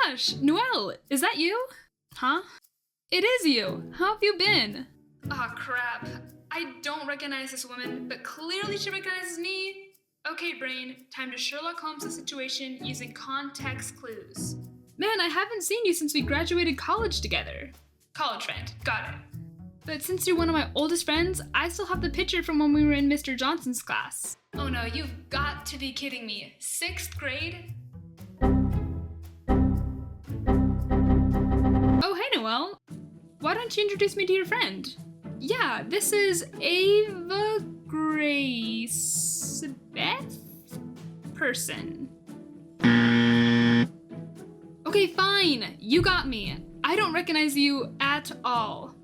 gosh, Noelle, is that you? Huh? It is you. How have you been? Ah, crap. I don't recognize this woman, but clearly she recognizes me. Okay, brain, time to Sherlock Holmes the situation using context clues. Man, I haven't seen you since we graduated college together. College friend, got it. But since you're one of my oldest friends, I still have the picture from when we were in Mr. Johnson's class. Oh no, you've got to be kidding me. 6th grade? Oh, hey, Noelle. Why don't you introduce me to your friend? Yeah, this is Ava Grace Beth person. Okay, fine. You got me. I don't recognize you at all.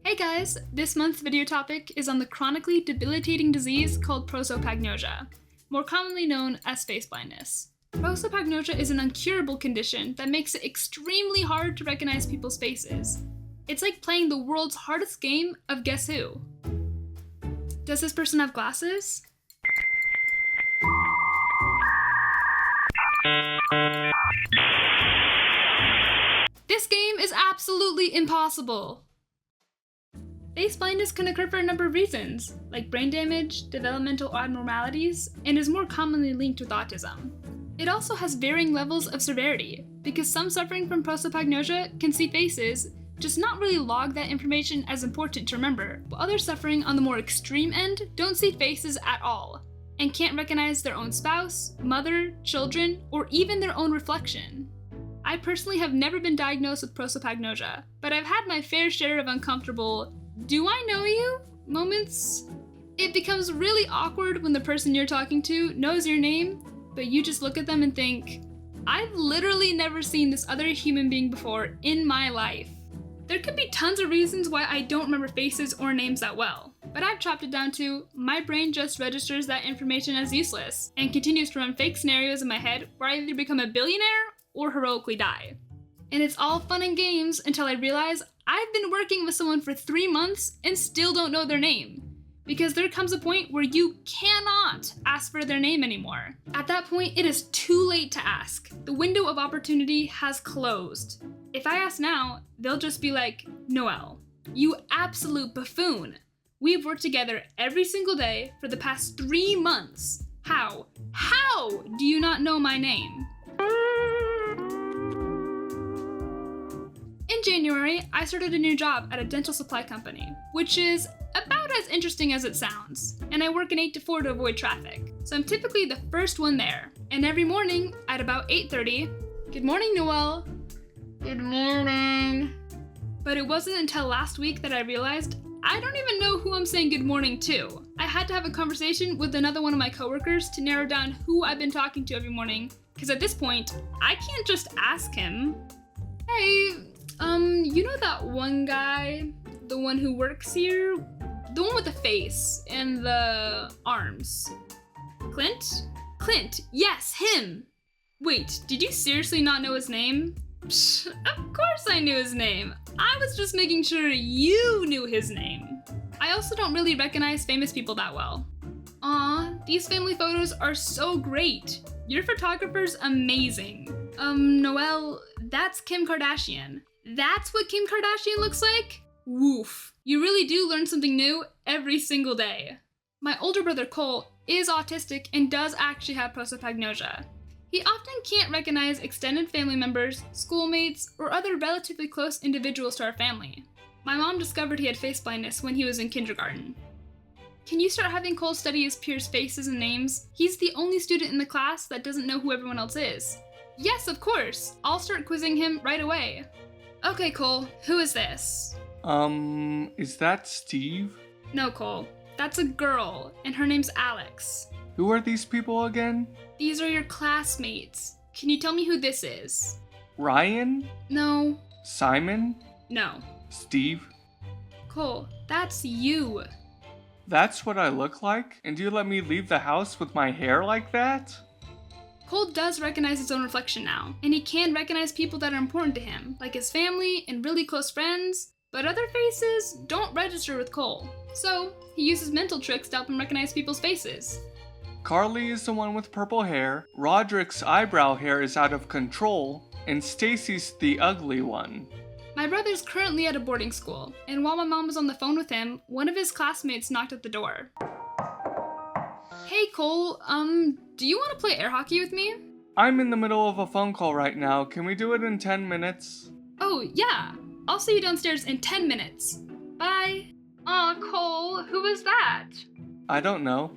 Hey guys, this month's video topic is on the chronically debilitating disease called prosopagnosia, more commonly known as face blindness. Prosopagnosia is an incurable condition that makes it extremely hard to recognize people's faces. It's like playing the world's hardest game of Guess Who. Does this person have glasses? This game is absolutely impossible! Face blindness can occur for a number of reasons, like brain damage, developmental abnormalities, and is more commonly linked with autism. It also has varying levels of severity, because some suffering from prosopagnosia can see faces, just not really log that information as important to remember, while others suffering on the more extreme end don't see faces at all, and can't recognize their own spouse, mother, children, or even their own reflection. I personally have never been diagnosed with prosopagnosia, but I've had my fair share of uncomfortable "do I know you?" moments. It becomes really awkward when the person you're talking to knows your name, but you just look at them and think, I've literally never seen this other human being before in my life. There could be tons of reasons why I don't remember faces or names that well, but I've chopped it down to my brain just registers that information as useless and continues to run fake scenarios in my head where I either become a billionaire or heroically die. And it's all fun and games until I realize I've been working with someone for 3 months and still don't know their name. Because there comes a point where you cannot ask for their name anymore. At that point, it is too late to ask. The window of opportunity has closed. If I ask now, they'll just be like, Noelle, you absolute buffoon. We've worked together every single day for the past 3 months. How do you not know my name? In January, I started a new job at a dental supply company, which is about as interesting as it sounds, and I work an 8 to 4 to avoid traffic, so I'm typically the first one there. And every morning at about 8:30, good morning, Noelle. Good morning. But it wasn't until last week that I realized I don't even know who I'm saying good morning to. I had to have a conversation with another one of my coworkers to narrow down who I've been talking to every morning, because at this point, I can't just ask him, hey, you know that one guy, the one who works here? The one with the face and the arms. Clint? Clint, yes, him! Wait, did you seriously not know his name? Psh, of course I knew his name. I was just making sure you knew his name. I also don't really recognize famous people that well. Aw, these family photos are so great. Your photographer's amazing. Noelle, that's Kim Kardashian. That's what Kim Kardashian looks like? Woof. You really do learn something new every single day. My older brother Cole is autistic and does actually have prosopagnosia. He often can't recognize extended family members, schoolmates, or other relatively close individuals to our family. My mom discovered he had face blindness when he was in kindergarten. Can you start having Cole study his peers' faces and names? He's the only student in the class that doesn't know who everyone else is. Yes, of course. I'll start quizzing him right away. Okay, Cole, who is this? Is that Steve? No, Cole. That's a girl, and her name's Alex. Who are these people again? These are your classmates. Can you tell me who this is? Ryan? No. Simon? No. Steve? Cole, that's you. That's what I look like? And you let me leave the house with my hair like that? Cole does recognize his own reflection now, and he can recognize people that are important to him, like his family and really close friends, but other faces don't register with Cole, so he uses mental tricks to help him recognize people's faces. Carly is the one with purple hair, Roderick's eyebrow hair is out of control, and Stacy's the ugly one. My brother's currently at a boarding school, and while my mom was on the phone with him, one of his classmates knocked at the door. Hey Cole, do you want to play air hockey with me? I'm in the middle of a phone call right now. Can we do it in 10 minutes? Oh, yeah. I'll see you downstairs in 10 minutes. Bye. Aw, Cole, who was that? I don't know.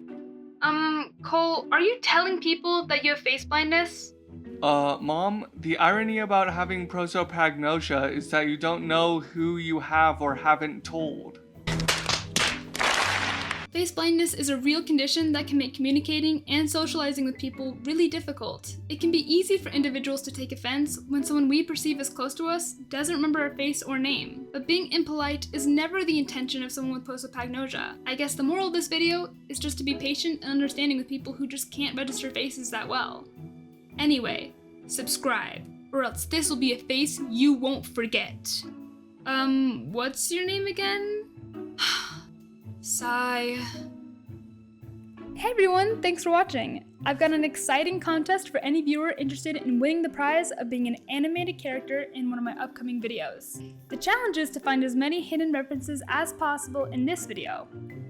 Cole, are you telling people that you have face blindness? Mom, the irony about having prosopagnosia is that you don't know who you have or haven't told. Face blindness is a real condition that can make communicating and socializing with people really difficult. It can be easy for individuals to take offense when someone we perceive as close to us doesn't remember our face or name. But being impolite is never the intention of someone with prosopagnosia. I guess the moral of this video is just to be patient and understanding with people who just can't register faces that well. Anyway, subscribe, or else this will be a face you won't forget. What's your name again? Sigh. Hey everyone, thanks for watching. I've got an exciting contest for any viewer interested in winning the prize of being an animated character in one of my upcoming videos. The challenge is to find as many hidden references as possible in this video.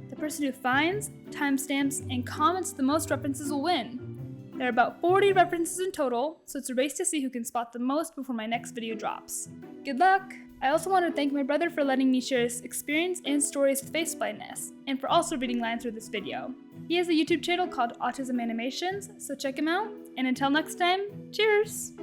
The person who finds, timestamps, and comments the most references will win. There are about 40 references in total, so it's a race to see who can spot the most before my next video drops. Good luck! I also want to thank my brother for letting me share his experience and stories with face blindness, and for also reading lines through this video. He has a YouTube channel called Autism Animations, so check him out, and until next time, cheers!